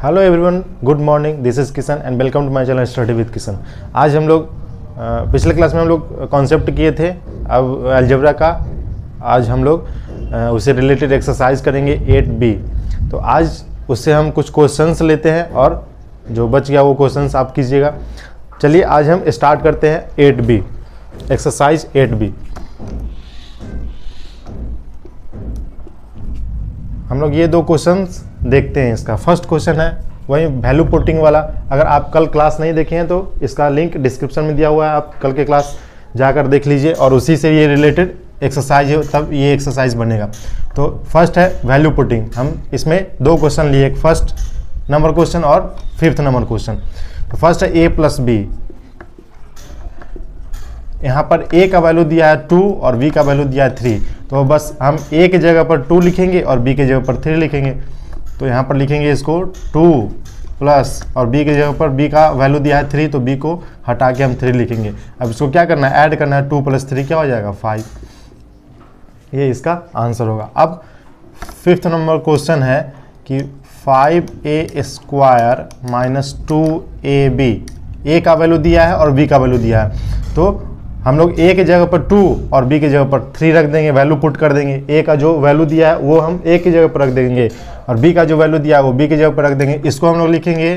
Hello everyone, good morning. This is Kishan and welcome to my channel study with Kishan. आज हम लोग पिछले class में हम लोग कॉन्सेप्ट किए थे, अब अलजेब्रा का आज हम लोग उससे रिलेटेड एक्सरसाइज करेंगे 8B। तो आज उससे हम कुछ क्वेश्चंस लेते हैं और जो बच गया वो क्वेश्चंस आप कीजिएगा। चलिए आज हम स्टार्ट करते हैं 8B, एक्सरसाइज 8B। हम लोग ये दो क्वेश्चंस देखते हैं। इसका फर्स्ट क्वेश्चन है वही वैल्यू पुटिंग वाला। अगर आप कल क्लास नहीं देखे हैं तो इसका लिंक डिस्क्रिप्शन में दिया हुआ है, आप कल के क्लास जाकर देख लीजिए और उसी से ये रिलेटेड एक्सरसाइज है, तब ये एक्सरसाइज बनेगा। तो फर्स्ट है वैल्यू पुटिंग। हम इसमें दो क्वेश्चन लिए, एक फर्स्ट नंबर क्वेश्चन और फिफ्थ नंबर क्वेश्चन। तो फर्स्ट है a प्लस बी। यहाँ पर a का वैल्यू दिया है 2 और b का वैल्यू दिया है 3। तो बस हम a की जगह पर 2 लिखेंगे और b की जगह पर 3 लिखेंगे। तो यहाँ पर लिखेंगे इसको 2 प्लस और b की जगह पर b का वैल्यू दिया है 3, तो b को हटा के हम 3 लिखेंगे। अब इसको क्या करना है, ऐड करना है। 2 प्लस 3 क्या हो जाएगा, 5। ये इसका आंसर होगा। अब फिफ्थ नंबर क्वेश्चन है कि 5a square minus 2ab। a का वैल्यू दिया है और b का वैल्यू दिया है, तो हम लोग a की जगह पर 2 और b की जगह पर 3 रख देंगे, वैल्यू पुट कर देंगे। a का जो वैल्यू दिया है वो हम a की जगह पर रख देंगे और b का जो वैल्यू दिया है वो b की जगह पर रख देंगे। इसको हम लोग लिखेंगे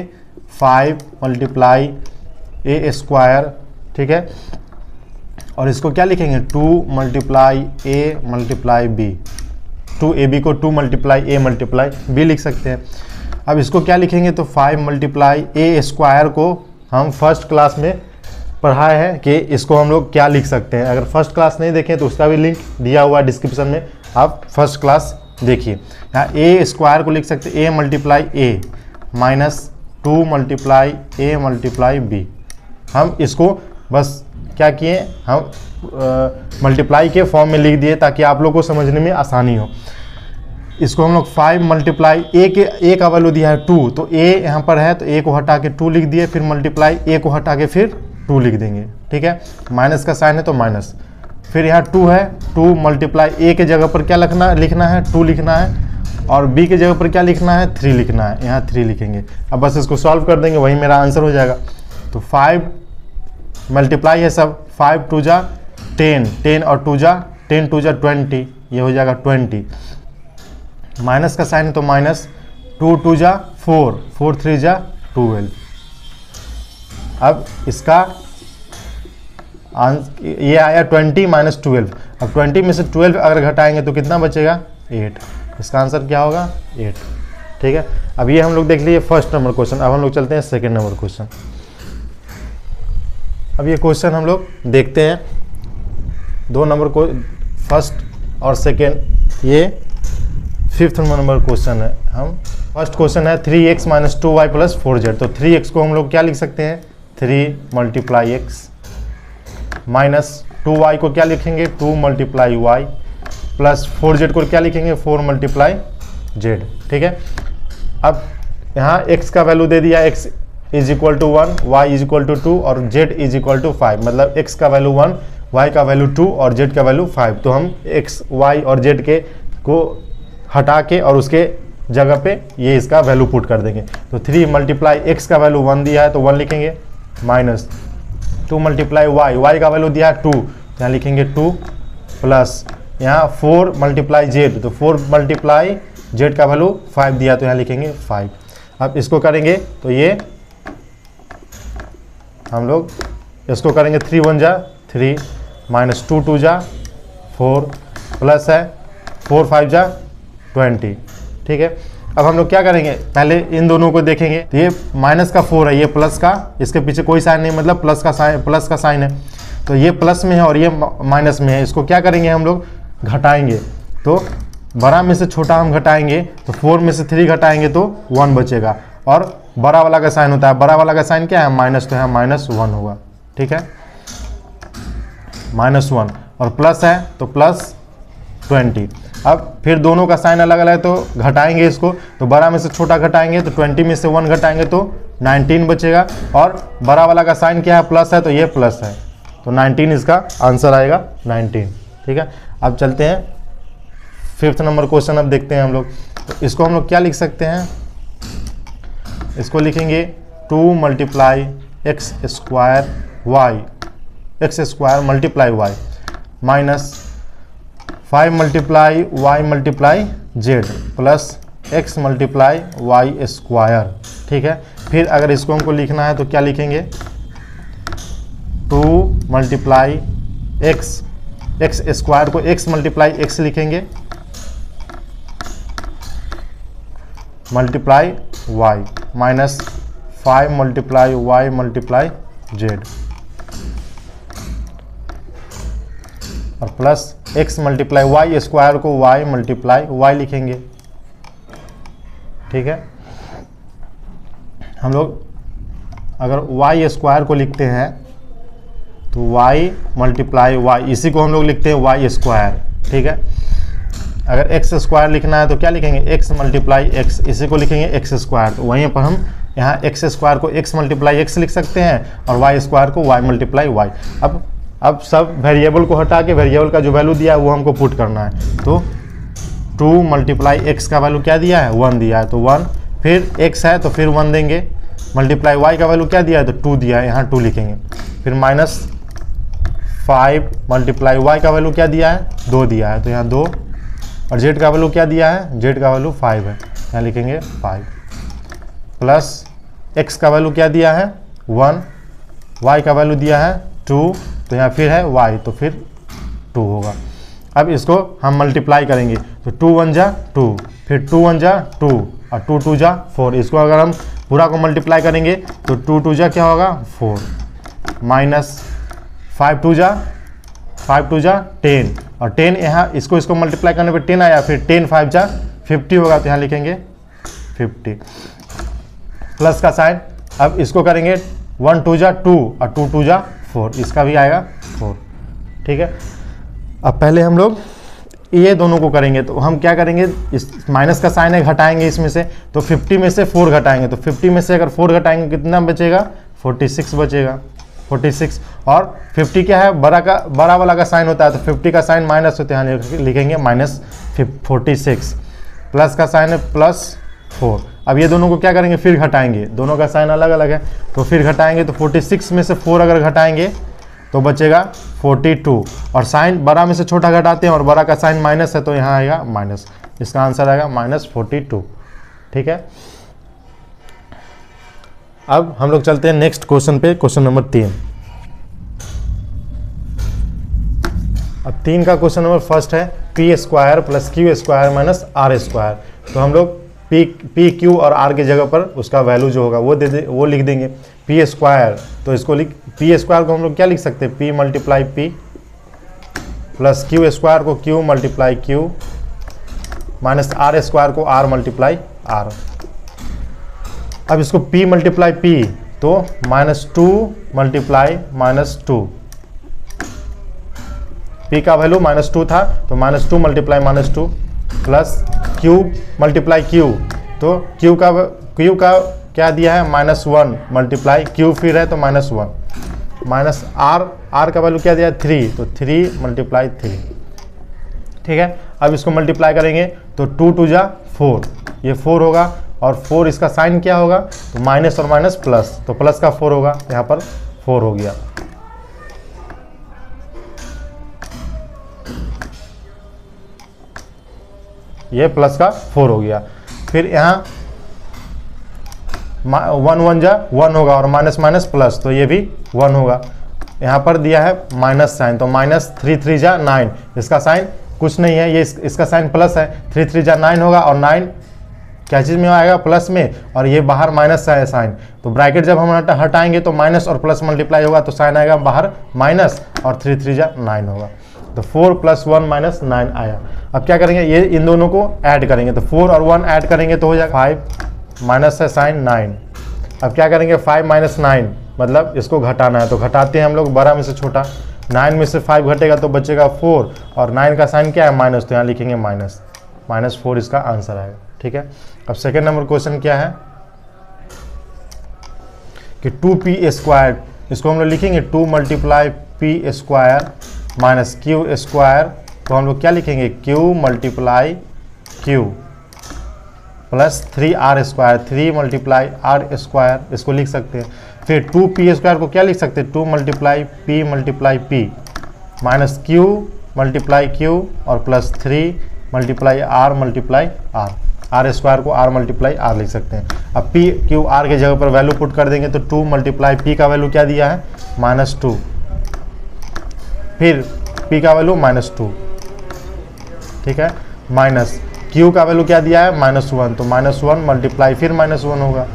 5 मल्टीप्लाई a स्क्वायर, ठीक है। और इसको क्या लिखेंगे, 2 multiply a multiply b। 2ab को 2 मल्टीप्लाई a मल्टीप्लाई b लिख सकते हैं। अब इसको क्या लिखेंगे, तो 5 मल्टीप्लाई a स्क्वायर को हम फर्स्ट क्लास में पढ़ाए हैं कि इसको हम लोग क्या लिख सकते हैं। अगर फर्स्ट क्लास नहीं देखें तो उसका भी लिंक दिया हुआ है डिस्क्रिप्शन में, आप फर्स्ट क्लास देखिए। यहाँ a स्क्वायर को लिख सकते हैं a multiply a minus 2 multiply a multiply b। हम इसको बस क्या किए, हम मल्टीप्लाई के फॉर्म में लिख दिए ताकि आप लोग को समझने में आसानी हो। इसको हम लोग 5 मल्टीप्लाई a का वैल्यू दिया है 2, तो a यहाँ पर है तो a को हटा के 2 लिख दिए, फिर मल्टीप्लाई a को हटा के फिर 2 लिख देंगे, ठीक है। माइनस का साइन है तो माइनस, फिर यहाँ 2 है, 2 मल्टीप्लाई a के जगह पर क्या लिखना है 2 लिखना है और b के जगह पर क्या लिखना है 3 लिखना है, यहाँ 3 लिखेंगे। अब बस इसको सॉल्व कर देंगे, वही मेरा आंसर हो जाएगा। तो 5 मल्टीप्लाई है सब, 5 2 जा 10, 10 और 2 जा 10 2 जा 20, ये हो जाएगा 20। माइनस का साइन है तो माइनस, 2 2 जा 4, 4 3 जा 12। अब इसका ये आया 20 माइनस 12। अब 20 में से 12 अगर घटाएंगे तो कितना बचेगा, 8। इसका आंसर क्या होगा, 8, ठीक है। अब ये हम लोग देख लिए फर्स्ट नंबर क्वेश्चन। अब हम लोग चलते हैं सेकेंड नंबर क्वेश्चन। अब ये क्वेश्चन हम लोग देखते हैं, दो नंबर को, फर्स्ट और सेकेंड। ये फिफ्थ नंबर क्वेश्चन है। हम फर्स्ट क्वेश्चन है 3x minus 2y plus 4z। तो 3x को हम लोग क्या लिख सकते हैं, 3 मल्टीप्लाई x माइनस 2y को क्या लिखेंगे, 2 मल्टीप्लाई y प्लस 4z को क्या लिखेंगे, 4 मल्टीप्लाई z, ठीक है। अब यहाँ x का वैल्यू दे दिया, x is equal to 1, y is equal to 2 और z इज इक्वल टू 5। मतलब x का वैल्यू 1, y का वैल्यू 2 और z का वैल्यू 5। तो हम x, y और z के को हटा के और उसके जगह पे ये इसका वैल्यू पुट कर देंगे। तो 3 मल्टीप्लाई x का वैल्यू 1 दिया है तो 1 लिखेंगे, माइनस 2 मल्टीप्लाई y का वैल्यू दिया है 2, यहाँ लिखेंगे 2 प्लस यहाँ 4 मल्टीप्लाई z, तो 4 मल्टीप्लाई z का वैल्यू 5 दिया तो यहाँ लिखेंगे 5। अब इसको करेंगे तो ये हम लोग इसको करेंगे 3 1 जा 3 माइनस 2 2 जा 4 प्लस है 4 5 जा 20, ठीक है। अब हम लोग क्या करेंगे, पहले इन दोनों को देखेंगे। तो ये माइनस का 4 है, ये प्लस का, इसके पीछे कोई साइन नहीं, मतलब प्लस का साइन है। तो ये प्लस में है और ये माइनस में है। इसको क्या करेंगे, हम लोग घटाएंगे। तो बड़ा में से छोटा हम घटाएंगे, तो 4 में से 3 घटाएंगे तो 1 बचेगा और बड़ा वाला का साइन होता है, बड़ा वाला का साइन क्या है, माइनस, तो यहाँ -1 होगा, ठीक है, -1 और प्लस है तो प्लस 20। अब फिर दोनों का साइन अलग अलग है तो घटाएंगे इसको, तो बड़ा में से छोटा घटाएंगे तो 20 में से 1 घटाएंगे तो 19 बचेगा और बड़ा वाला का साइन क्या है, प्लस है, तो ये प्लस है, तो 19 इसका आंसर आएगा, 19, ठीक है। अब चलते हैं फिफ्थ नंबर क्वेश्चन। अब देखते हैं हम लोग, तो इसको हम लोग क्या लिख सकते हैं, इसको लिखेंगे 2 multiply X square Y, X square multiply Y minus 5 multiply Y multiply Z plus X multiply Y square. ठीक है, फिर अगर इसको हमको लिखना है तो क्या लिखेंगे, 2 मल्टीप्लाई एक्स, एक्स स्क्वायर को एक्स मल्टीप्लाई एक्स लिखेंगे multiply Y minus 5 multiply Y multiply Z और plus X multiply Y square को वाई मल्टीप्लाई वाई लिखेंगे। ठीक है, हम लोग अगर वाई स्क्वायर को लिखते हैं तो वाई मल्टीप्लाई वाई, इसी को हम लोग लिखते हैं वाई स्क्वायर। ठीक है, अगर एक्स स्क्वायर लिखना है तो क्या लिखेंगे, एक्स मल्टीप्लाई एक्स, इसी को लिखेंगे एक्स स्क्वायर। तो वहीं पर हम यहाँ एक्स स्क्वायर को एक्स मल्टीप्लाई एक्स लिख सकते हैं और वाई स्क्वायर को वाई मल्टीप्लाई वाई। अब सब वेरिएबल को हटा के वेरिएबल का जो वैल्यू दिया है वो हमको पुट करना है। तो 2 मल्टीप्लाई एक्स का वैल्यू क्या दिया है, 1 दिया है तो 1, फिर एक्स है तो फिर 1 देंगे, मल्टीप्लाई वाई का वैल्यू क्या दिया है तो 2 दिया है, यहाँ 2 लिखेंगे, फिर माइनस 5 मल्टीप्लाई वाई का वैल्यू क्या दिया है, 2 दिया है तो यहाँ 2, और जेड का वैल्यू क्या दिया है, जेड का वैल्यू 5 है, यहाँ लिखेंगे 5, प्लस एक्स का वैल्यू क्या दिया है 1, वाई का वैल्यू दिया है 2, तो यहाँ फिर है वाई तो फिर 2 होगा। अब इसको हम मल्टीप्लाई करेंगे तो 2 1 जा 2, फिर 2 1 जा 2 और 2 2 जा 4। इसको अगर हम पूरा को मल्टीप्लाई करेंगे तो 2 2 जा क्या होगा 4, माइनस 5 2 जा 10 और 10 यहाँ इसको मल्टीप्लाई करने पे 10 आया, फिर 10 5 जा 50 होगा तो यहाँ लिखेंगे 50, प्लस का साइन। अब इसको करेंगे 1 2 जा 2 और 2 2 जा 4, इसका भी आएगा 4। ठीक है, अब पहले हम लोग ये दोनों को करेंगे तो हम क्या करेंगे, इस माइनस का साइन है घटाएंगे इसमें से, तो 50 में से 4 घटाएंगे तो 50 में से अगर 4 घटाएंगे कितना बचेगा, 46 बचेगा, 46। और 50 क्या है, बड़ा वाला का साइन होता है तो 50 का साइन माइनस होता है, यहाँ लिखेंगे माइनस 46, प्लस का साइन है प्लस 4। अब ये दोनों को क्या करेंगे, फिर घटाएंगे, दोनों का साइन अलग अलग है तो फिर घटाएंगे तो 46 में से 4 अगर घटाएंगे तो बचेगा 42, और साइन बड़ा में से छोटा घटाते हैं और बड़ा का साइन माइनस है तो यहाँ आएगा माइनस, इसका आंसर आएगा -42। ठीक है, अब हम लोग चलते हैं नेक्स्ट क्वेश्चन पे, क्वेश्चन नंबर 3। अब 3 का क्वेश्चन नंबर फर्स्ट है P square plus Q square minus R square. तो हम लोग पी क्यू और आर की जगह पर उसका वैल्यू जो होगा वो लिख देंगे। पी स्क्वायर तो इसको पी स्क्वायर को हम लोग क्या लिख सकते हैं, P multiply P, plus Q square को Q multiply Q, minus R square को आर मल्टीप्लाई आर। अब इसको p मल्टीप्लाई p तो -2 मल्टीप्लाई -2, p का वैल्यू -2 था तो -2 multiply -2, plus q multiply q तो q का क्या दिया है -1 मल्टीप्लाई q फिर है तो -1, माइनस r का वैल्यू क्या दिया है 3 तो 3 मल्टीप्लाई 3। ठीक है, अब इसको मल्टीप्लाई करेंगे तो 2 2 जा 4, ये 4 होगा, और 4 इसका साइन क्या होगा तो माइनस और माइनस प्लस, तो प्लस का 4 होगा, यहाँ पर 4 हो गया। ये प्लस का 4 हो गया, फिर यहाँ 1 1 जा 1 होगा और माइनस माइनस प्लस तो ये भी 1 होगा। यहाँ पर दिया है माइनस साइन तो -3 3 जा 9, इसका साइन कुछ नहीं है, ये इसका साइन प्लस है, 3 3 जा 9 होगा और 9 क्या चीज़ में आएगा प्लस में, और ये बाहर माइनस है साइन, तो ब्रैकेट जब हम हटाएंगे तो माइनस और प्लस मल्टीप्लाई होगा तो साइन आएगा बाहर माइनस और 3 3 जा 9 होगा, तो 4 + 1 - 9 आया। अब क्या करेंगे, ये इन दोनों को ऐड करेंगे तो 4 और 1 ऐड करेंगे तो हो जाएगा 5 माइनस है साइन 9। अब क्या करेंगे 5 - 9 मतलब इसको घटाना है तो घटाते हैं हम लोग बड़ा में से छोटा, 9 में से 5 घटेगा तो बचेगा 4 और 9 का साइन क्या है माइनस, तो यहाँ लिखेंगे -4 इसका आंसर आएगा। ठीक है, अब सेकेंड नंबर क्वेश्चन क्या है कि 2p², इसको हम लोग लिखेंगे 2 मल्टीप्लाई p² माइनस q², तो हम लोग क्या लिखेंगे q multiply q plus 3r², 3 multiply r², इसको लिख सकते हैं। फिर 2p² को क्या लिख सकते हैं, 2 multiply p minus q multiply q और plus 3 multiply r multiply r, r² को r मल्टीप्लाई r लिख सकते हैं। अब p q r के जगह पर वैल्यू पुट कर देंगे तो 2 मल्टीप्लाई p का वैल्यू क्या दिया है, -2, फिर p का वैल्यू -2, ठीक है, माइनस q का वैल्यू क्या दिया है, -1, तो -1 मल्टीप्लाई फिर -1 होगा,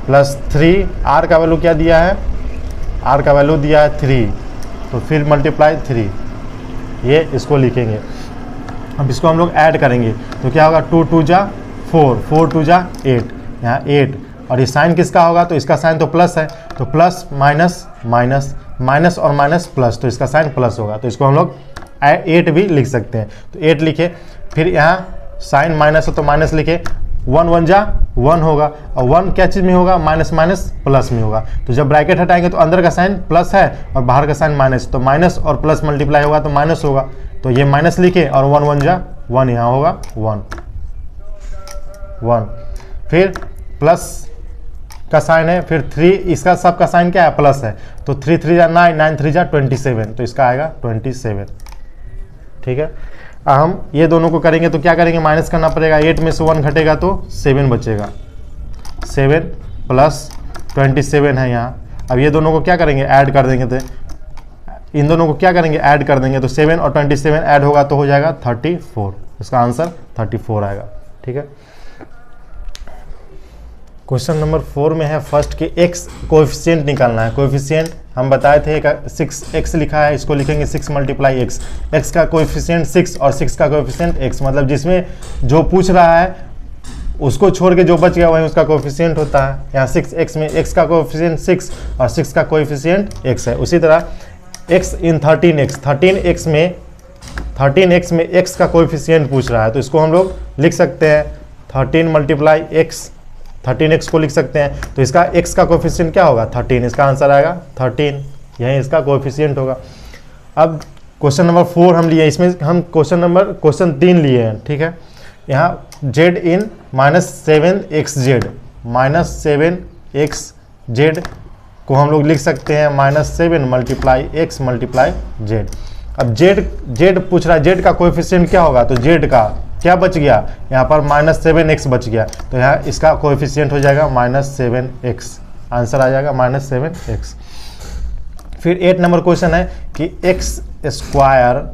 प्लस 3 r का वैल्यू क्या दिया है, r का वैल्यू दिया है 3, तो फिर मल्टीप्लाई 3, ये इसको लिखेंगे। अब इसको हम लोग ऐड करेंगे तो क्या होगा, 2 2 जा 4, 4 2 जा 8, यहाँ 8, और ये साइन किसका होगा, तो इसका साइन तो प्लस है, तो प्लस माइनस माइनस माइनस और माइनस प्लस, तो इसका साइन प्लस होगा, तो इसको हम लोग 8 भी लिख सकते हैं, तो 8 लिखे। फिर यहाँ साइन माइनस है तो माइनस लिखे, 1 1 जा 1 होगा, और 1 क्या चीज़ में होगा, माइनस माइनस प्लस में होगा, तो जब ब्रैकेट हटाएंगे तो अंदर का साइन प्लस है और बाहर का साइन माइनस, तो माइनस और प्लस मल्टीप्लाई होगा तो माइनस होगा, तो ये माइनस लिखे, और 1 1 जा 1, यहाँ होगा 1, फिर प्लस का साइन है, फिर 3, इसका सब का साइन क्या है, प्लस है, तो 3 3 जा 9, 9 3 जा 27, तो इसका आएगा 27, ठीक है। हम ये दोनों को करेंगे तो क्या करेंगे, माइनस करना पड़ेगा, 8 में से 1 घटेगा तो 7 बचेगा, 7 प्लस 27 है यहाँ। अब ये दोनों को क्या करेंगे, ऐड कर देंगे, तो इन दोनों को क्या करेंगे, ऐड कर देंगे, तो 7 और 27 ऐड होगा तो हो जाएगा 34, इसका आंसर 34 आएगा, ठीक है। क्वेश्चन नंबर 4 में है फर्स्ट कि x कोएफिशिएंट निकालना है। कोएफिशिएंट हम बताए थे, 6x लिखा है, इसको लिखेंगे 6 मल्टीप्लाई x, x का कोएफिशिएंट 6 और 6 का कोएफिशिएंट x, मतलब जिसमें जो पूछ रहा है उसको छोड़ के जो बच गया वही उसका कोएफिशिएंट होता है। यहाँ 6x में x का कोएफिशिएंट 6 और 6 का कोएफिशिएंट x है। उसी तरह x इन 13x, 13x में x का कोएफिशिएंट पूछ रहा है, तो इसको हम लोग लिख सकते हैं 13 मल्टीप्लाई x, 13x को लिख सकते हैं, तो इसका x का कोएफिशिएंट क्या होगा, 13, इसका आंसर आएगा 13, यही इसका कोएफिशिएंट होगा। अब क्वेश्चन नंबर 4 हम लिए, इसमें हम क्वेश्चन 3 लिए हैं, ठीक है। यहाँ z इन -7xz, -7xz को हम लोग लिख सकते हैं -7 मल्टीप्लाई x मल्टीप्लाई z। अब z पूछ रहा है, z का कोएफिशिएंट क्या होगा, तो z का क्या बच गया, यहाँ पर -7x बच गया, तो यहाँ इसका कोएफिशिएंट हो जाएगा -7x, आंसर आ जाएगा -7x। फिर 8 नंबर क्वेश्चन है कि x²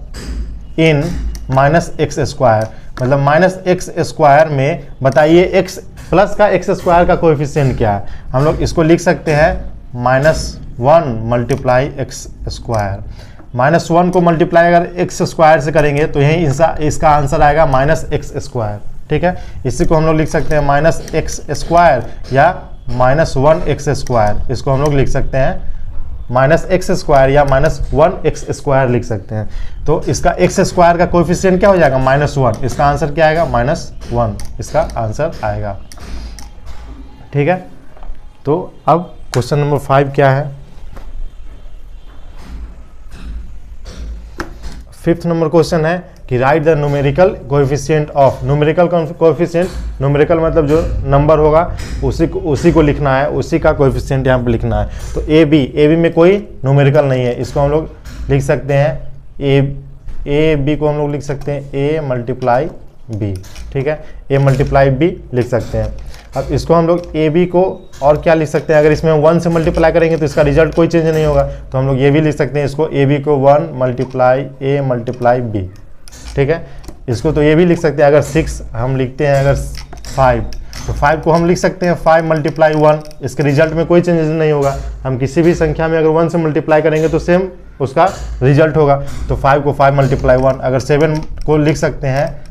इन -x², मतलब -x² में बताइए x प्लस का x² का कोएफिशिएंट क्या है। हम लोग इसको लिख सकते हैं -1 मल्टीप्लाई x², -1 को मल्टीप्लाई अगर x² से करेंगे तो यही इसका आंसर आएगा -x², ठीक है। इसी को हम लोग लिख सकते हैं -x² या -1x², इसको हम लोग लिख सकते हैं -x² या -1x² लिख सकते हैं। तो इसका x² का कोएफिशिएंट क्या हो जाएगा, -1, इसका आंसर क्या आएगा, -1, इसका आंसर आएगा, ठीक है। तो अब क्वेश्चन नंबर 5 क्या है, 5th नंबर क्वेश्चन है कि right the numerical coefficient of, numerical coefficient, numerical मतलब जो नंबर होगा उसी को लिखना है, उसी का कोएफिशिएंट यहाँ पे लिखना है। तो ए बी में कोई न्यूमेरिकल नहीं है, इसको हम लोग लिख सकते हैं ए बी को हम लोग लिख सकते हैं a मल्टीप्लाई बी, ठीक है, a मल्टीप्लाई बी लिख सकते हैं। अब इसको हम लोग ए बी को और क्या लिख सकते हैं, अगर इसमें 1 से मल्टीप्लाई करेंगे तो इसका रिजल्ट कोई चेंज नहीं होगा, तो हम लोग ये भी लिख सकते हैं, इसको ए बी को 1 मल्टीप्लाई a मल्टीप्लाई बी, ठीक है। इसको तो ये भी लिख सकते हैं, अगर 6 हम लिखते हैं, अगर 5 तो 5 को हम लिख सकते हैं 5 मल्टीप्लाई 1, इसके रिजल्ट में कोई चेंजेस नहीं होगा। हम किसी भी संख्या में अगर 1 से मल्टीप्लाई करेंगे तो सेम उसका रिजल्ट होगा, तो 5 को 5 मल्टीप्लाई 1, अगर 7 को लिख सकते हैं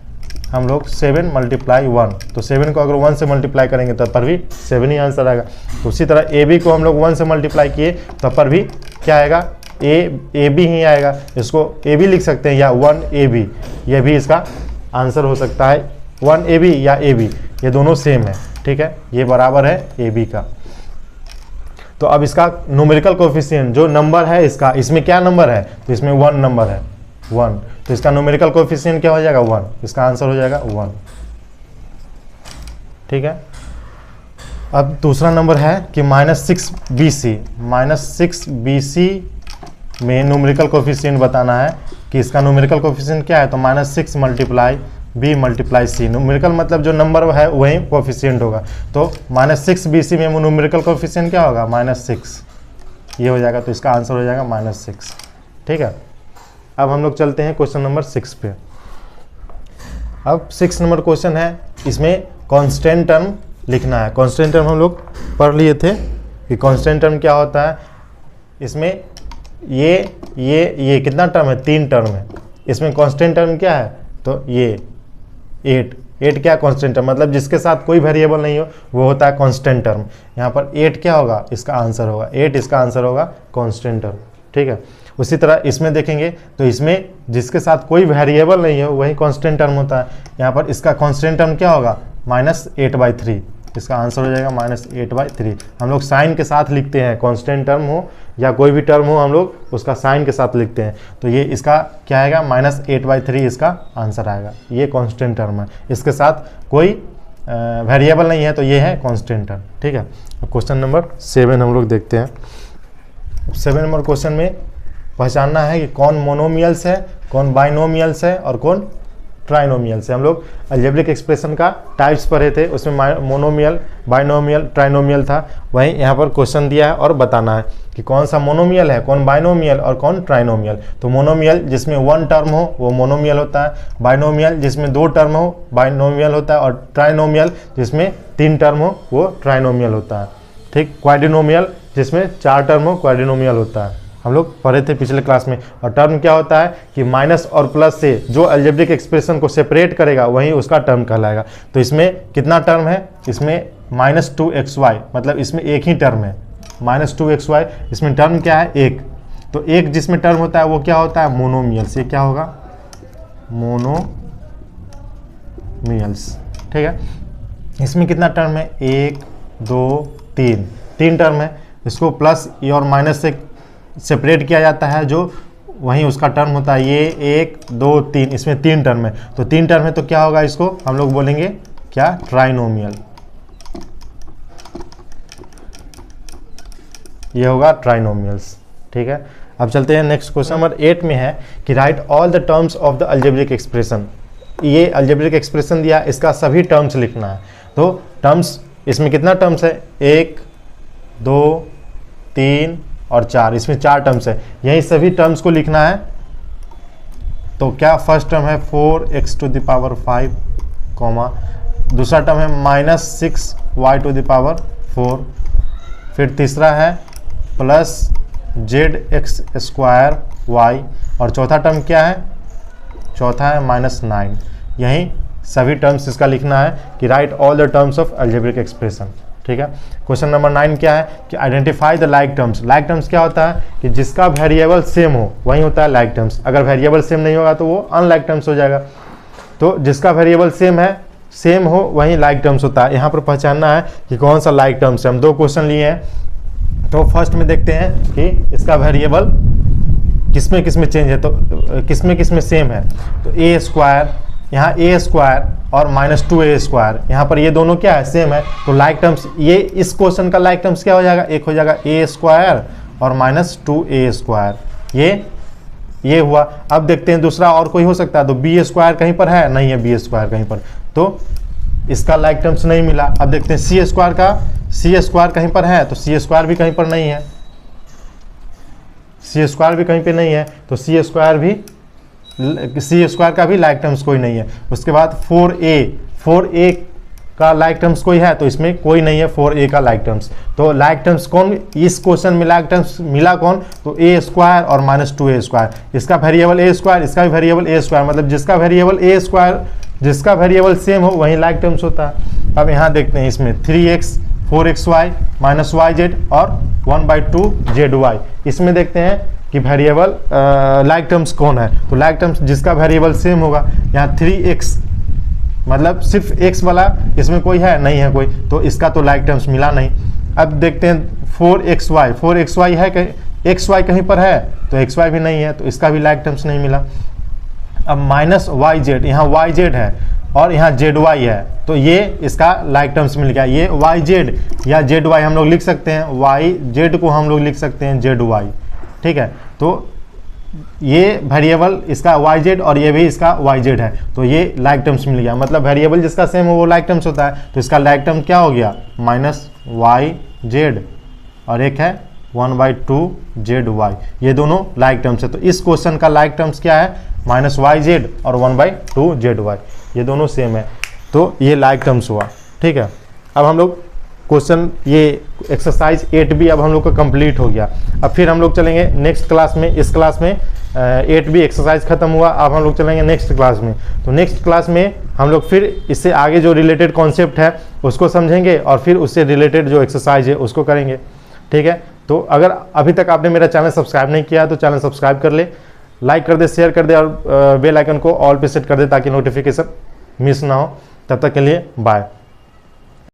हम लोग 7 मल्टीप्लाई 1, तो 7 को अगर 1 से मल्टीप्लाई करेंगे तब पर भी 7 ही आंसर आएगा। तो उसी तरह ए बी को हम लोग 1 से मल्टीप्लाई किए तब पर भी क्या आएगा, ए बी ही आएगा, इसको ए बी लिख सकते हैं या 1 ए बी, ये भी इसका आंसर हो सकता है, 1 ए बी या ए बी, ये दोनों सेम है, ठीक है, ये बराबर है ए बी का। तो अब इसका न्यूमेरिकल कोएफिशिएंट जो नंबर है इसका, इसमें क्या नंबर है, तो इसमें 1 नंबर है 1, तो इसका न्यूमेरिकल कोएफिशिएंट क्या हो जाएगा 1, इसका आंसर हो जाएगा 1। ठीक है। अब दूसरा नंबर है कि -6BC, -6BC में न्यूमेरिकल कोफिशिएंट बताना है कि इसका न्यूमेरिकल कोफिशिएंट क्या है, तो -6 × B × C। न्यूमेरिकल मतलब जो नंबर है वही कोफिशिएंट होगा, तो -6BC में न्यूमेरिकल कोफिशिएंट क्या होगा, -6, ये हो जाएगा, तो इसका आंसर हो जाएगा -6। ठीक है। अब हम लोग चलते हैं क्वेश्चन नंबर 6 पे। अब 6 नंबर क्वेश्चन है, इसमें कांस्टेंट टर्म लिखना है। कांस्टेंट टर्म हम लोग पढ़ लिए थे कि कांस्टेंट टर्म क्या होता है। इसमें ये कितना टर्म है, 3 टर्म है। इसमें कांस्टेंट टर्म क्या है, तो ये 8 क्या कांस्टेंट टर्म, मतलब जिसके साथ कोई वेरिएबल नहीं हो वो होता है कांस्टेंट टर्म। यहाँ पर 8 क्या होगा, इसका आंसर होगा 8, इसका आंसर होगा कांस्टेंट टर्म। ठीक है। उसी तरह इसमें देखेंगे तो इसमें जिसके साथ कोई वेरिएबल नहीं है वही कांस्टेंट टर्म होता है। यहाँ पर इसका कांस्टेंट टर्म क्या होगा, -8/3, इसका आंसर हो जाएगा -8/3। हम लोग साइन के साथ लिखते हैं, कांस्टेंट टर्म हो या कोई भी टर्म हो हम लोग उसका साइन के साथ लिखते हैं। तो ये इसका क्या आएगा, -8/3 इसका आंसर आएगा। ये कांस्टेंट टर्म है, इसके साथ कोई वेरिएबल नहीं है, तो ये है कांस्टेंट टर्म। ठीक है। क्वेश्चन नंबर 7 हम लोग देखते हैं। 7 नंबर क्वेश्चन में पहचानना है कि कौन मोनोमियल्स है, कौन बाइनोमियल्स है और कौन ट्राइनोमियल्स है। हम लोग अलजेब्रिक एक्सप्रेशन का टाइप्स पढ़े थे, उसमें मोनोमियल, बाइनोमियल, ट्राइनोमियल था। वहीं यहाँ पर क्वेश्चन दिया है और बताना है कि कौन सा मोनोमियल है, कौन बाइनोमियल और कौन ट्राइनोमियल। तो मोनोमियल जिसमें 1 टर्म हो वो मोनोमियल होता है, बाइनोमियल जिसमें 2 टर्म हो बाइनोमियल होता है, और ट्राइनोमियल जिसमें 3 टर्म हो वो ट्राइनोमियल होता है। ठीक। क्वाड्रिनोमियल जिसमें 4 टर्म हो क्वाड्रिनोमियल होता है, हम लोग पढ़े थे पिछले क्लास में। और टर्म क्या होता है कि माइनस और प्लस से जो अलजेब्रिक एक्सप्रेशन को सेपरेट करेगा वही उसका टर्म कहलाएगा। तो इसमें कितना टर्म है, इसमें -2xy, मतलब इसमें एक ही टर्म है, -2xy। इसमें टर्म क्या है, 1। तो एक जिसमें टर्म होता है वो क्या होता है, मोनोमियल्स। ये क्या होगा, मोनोमियल्स। ठीक है। इसमें कितना टर्म है, 1 2 3 टर्म है। इसको प्लस और माइनस से सेपरेट किया जाता है, जो वहीं उसका टर्म होता है। ये 1 2 3, इसमें 3 टर्म है। तो 3 टर्म है तो क्या होगा, इसको हम लोग बोलेंगे क्या, ट्राइनोमियल। ये होगा ट्राइनोमियल्स। ठीक है। अब चलते हैं नेक्स्ट क्वेश्चन नंबर 8 में है कि right all the terms of the algebraic expression. ये अलजेब्रिक एक्सप्रेशन दिया, इसका सभी टर्म्स लिखना है। तो टर्म्स इसमें कितना टर्म्स है, 1 2 3 और 4, इसमें 4 टर्म्स है। यही सभी टर्म्स को लिखना है। तो क्या फर्स्ट टर्म है 4x⁵, दूसरा टर्म है -6y⁴, फिर तीसरा है +zx²y, और चौथा टर्म क्या है, चौथा है -9। यही सभी टर्म्स इसका लिखना है कि right all the terms of algebraic expression. ठीक है। क्वेश्चन नंबर 9 क्या है कि identify the like terms. Like terms क्या होता है कि जिसका वेरिएबल सेम हो वही होता है लाइक टर्म्स। अगर वेरिएबल सेम नहीं होगा तो वो अनलाइक टर्म्स हो जाएगा। तो जिसका वेरिएबल सेम हो वही लाइक टर्म्स होता है। यहाँ पर पहचानना है कि कौन सा लाइक टर्म्स है। हम 2 क्वेश्चन लिए हैं, तो फर्स्ट में देखते हैं कि इसका वेरिएबल किसमें किसमें चेंज है, तो किसमें किसमें सेम है। तो a², यहाँ a² और -2a², यहाँ पर ये दोनों क्या है, सेम है। तो लाइक टर्म्स, ये इस क्वेश्चन का लाइक टर्म्स क्या हो जाएगा, एक हो जाएगा a² और -2a²। ये हुआ। अब देखते हैं दूसरा और कोई हो सकता है, तो b² कहीं पर है, नहीं है b² कहीं पर, तो इसका लाइक टर्म्स नहीं मिला। अब देखते हैं c² का, c² कहीं पर है, तो c² भी कहीं पर नहीं है, c² भी कहीं पे नहीं है, तो c² का भी लाइक टर्म्स कोई नहीं है। उसके बाद 4a का लाइक टर्म्स कोई है, तो इसमें कोई नहीं है 4a का लाइक टर्म्स। तो लाइक टर्म्स कौन, इस क्वेश्चन में लाइक टर्म्स मिला कौन, तो a² और -2a²। इसका वेरिएबल a², इसका भी वेरिएबल a², मतलब जिसका वेरिएबल a², जिसका वेरिएबल सेम हो वही लाइक टर्म्स होता है। अब यहाँ देखते हैं इसमें 3x 4xy -yz और 1/2zy। इसमें देखते हैं कि वेरिएबल लाइक टर्म्स कौन है, तो लाइक टर्म्स जिसका वेरिएबल सेम होगा। यहाँ 3x मतलब सिर्फ x वाला, इसमें कोई है, नहीं है कोई, तो इसका तो लाइक टर्म्स मिला नहीं। अब देखते हैं 4xy है, xy कहीं पर है, तो xy भी नहीं है, तो इसका भी लाइक टर्म्स नहीं मिला। अब माइनस वाई जेड, यहाँ वाई जेड है और यहाँ जेड वाई है, तो ये इसका लाइक टर्म्स मिल गया। ये वाई जेड या जेड वाई हम लोग लिख सकते हैं, वाई जेड को हम लोग लिख सकते हैं जेड वाई, ठीक है। तो ये वेरिएबल इसका वाई जेड और ये भी इसका वाई जेड है, तो ये लाइक टर्म्स मिल गया। मतलब वेरिएबल जिसका सेम हो वो लाइक टर्म्स होता है, तो इसका लाइक टर्म क्या हो गया, माइनस वाई जेड, और एक है 1/2 जेड वाई, ये दोनों लाइक टर्म्स है। तो इस क्वेश्चन का लाइक टर्म्स क्या है, माइनस वाई जेड और 1/2 जेड वाई, ये दोनों सेम है, तो ये लाइक टर्म्स हुआ, ठीक है। अब हम लोग क्वेश्चन ये एक्सरसाइज 8B अब हम लोग का कंप्लीट हो गया। अब फिर हम लोग चलेंगे नेक्स्ट क्लास में। इस क्लास में 8B एक्सरसाइज खत्म हुआ, अब हम लोग चलेंगे नेक्स्ट क्लास में। तो नेक्स्ट क्लास में हम लोग फिर इससे आगे जो रिलेटेड कॉन्सेप्ट है उसको समझेंगे और फिर उससे रिलेटेड जो एक्सरसाइज है उसको करेंगे, ठीक है। तो अगर अभी तक आपने मेरा चैनल सब्सक्राइब नहीं किया तो चैनल सब्सक्राइब कर ले, लाइक कर दे, शेयर कर दे और बेल आइकन को ऑल पे सेट कर दे ताकि नोटिफिकेशन मिस ना हो। तब तक के लिए बाय।